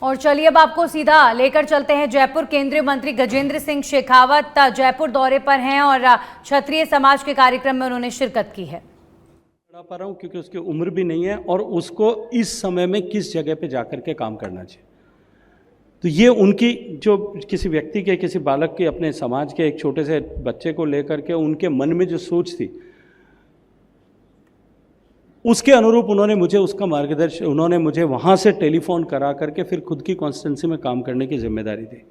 और चलिए अब आपको सीधा लेकर चलते हैं जयपुर। केंद्रीय मंत्री गजेंद्र सिंह शेखावत जयपुर दौरे पर हैं और क्षत्रिय समाज के कार्यक्रम में उन्होंने शिरकत की है। पा रहा हूं क्योंकि उसकी उम्र भी नहीं है और उसको इस समय में किस जगह पे जाकर के काम करना चाहिए। तो ये उनकी जो किसी व्यक्ति के, किसी बालक के, अपने समाज के एक छोटे से बच्चे को लेकर के उनके मन में जो सोच थी, उसके अनुरूप उन्होंने मुझे उसका मार्गदर्शन, उन्होंने मुझे वहाँ से टेलीफोन करा करके फिर खुद की कॉन्स्टिट्यूंसी में काम करने की जिम्मेदारी दी।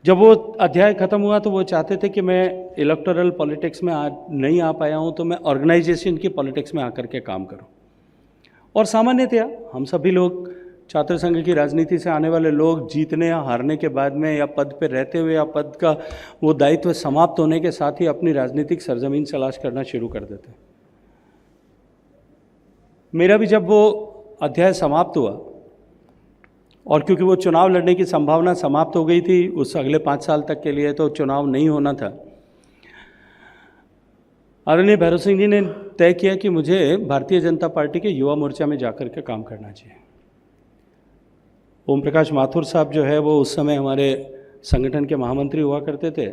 जब वो अध्याय खत्म हुआ तो वो चाहते थे कि मैं इलेक्टोरल पॉलिटिक्स में नहीं आ पाया हूँ तो मैं ऑर्गेनाइजेशन की पॉलिटिक्स में आकर के काम करूँ। और सामान्यतया हम सभी लोग छात्र संघ की राजनीति से आने वाले लोग जीतने या हारने के बाद में या पद पे रहते हुए या पद का वो दायित्व समाप्त होने के साथ ही अपनी राजनीतिक सरजमीन तलाश करना शुरू कर देते। मेरा भी जब वो अध्याय समाप्त हुआ और क्योंकि वो चुनाव लड़ने की संभावना समाप्त हो गई थी उस अगले 5 साल तक के लिए, तो चुनाव नहीं होना था, आदरणीय भैरव सिंह जी ने तय किया कि मुझे भारतीय जनता पार्टी के युवा मोर्चा में जाकर के काम करना चाहिए। ओम प्रकाश माथुर साहब जो है वो उस समय हमारे संगठन के महामंत्री हुआ करते थे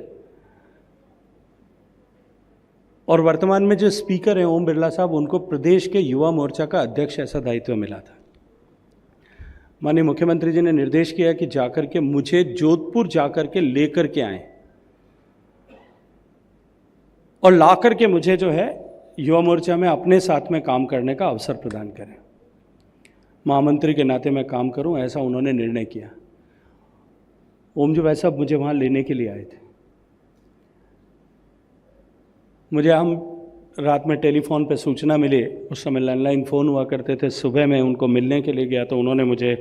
और वर्तमान में जो स्पीकर हैं ओम बिरला साहब, उनको प्रदेश के युवा मोर्चा का अध्यक्ष ऐसा दायित्व मिला था। माननीय मुख्यमंत्री जी ने निर्देश किया कि जाकर के मुझे जोधपुर जाकर के लेकर के आएं और लाकर के मुझे जो है युवा मोर्चा में अपने साथ में काम करने का अवसर प्रदान करें। महामंत्री के नाते मैं काम करूं, ऐसा उन्होंने निर्णय किया। ओम जी भाई साहब मुझे वहाँ लेने के लिए आए थे। मुझे हम रात में टेलीफोन पे सूचना मिली, उस समय लैंडलाइन फ़ोन हुआ करते थे। सुबह मैं उनको मिलने के लिए गया तो उन्होंने मुझे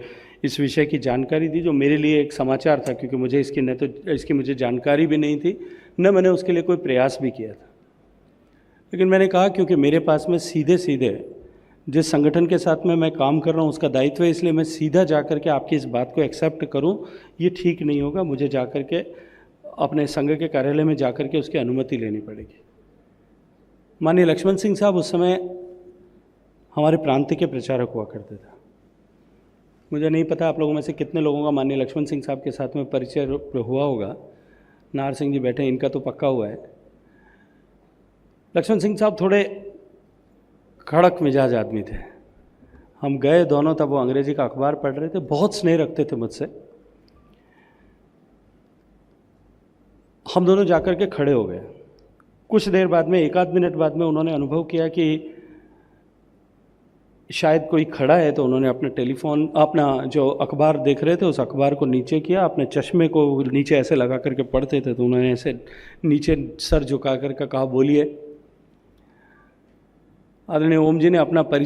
इस विषय की जानकारी दी, जो मेरे लिए एक समाचार था क्योंकि मुझे इसकी मुझे जानकारी भी नहीं थी, न मैंने उसके लिए कोई प्रयास भी किया था। लेकिन मैंने कहा क्योंकि मेरे पास में सीधे सीधे जिस संगठन के साथ में मैं काम कर रहा हूँ उसका दायित्व है, इसलिए मैं सीधा जाकर के आपकी इस बात को एक्सेप्ट करूँ ये ठीक नहीं होगा। मुझे जाकर के अपने संघ के कार्यालय में जाकर के उसकी अनुमति लेनी पड़ेगी। माननीय लक्ष्मण सिंह साहब उस समय हमारे प्रांत के प्रचारक हुआ करते थे। मुझे नहीं पता आप लोगों में से कितने लोगों का माननीय लक्ष्मण सिंह साहब के साथ में परिचय हुआ होगा। नार सिंह जी बैठे, इनका तो पक्का हुआ है। लक्ष्मण सिंह साहब थोड़े कड़क मिजाज आदमी थे। हम गए दोनों, तब वो अंग्रेजी का अखबार पढ़ रहे थे, बहुत स्नेह रखते थे मुझसे। हम दोनों जाकर के खड़े हो गए। कुछ देर बाद में, 1 आध मिनट बाद में, उन्होंने अनुभव किया कि शायद कोई खड़ा है, तो उन्होंने अपना टेलीफोन, अपना जो अखबार देख रहे थे उस अखबार को नीचे किया, अपने चश्मे को नीचे ऐसे लगा करके पढ़ते थे, तो उन्होंने ऐसे नीचे सर झुका करके कहा, बोलिए। आदरणीय ओम जी ने अपना परिचय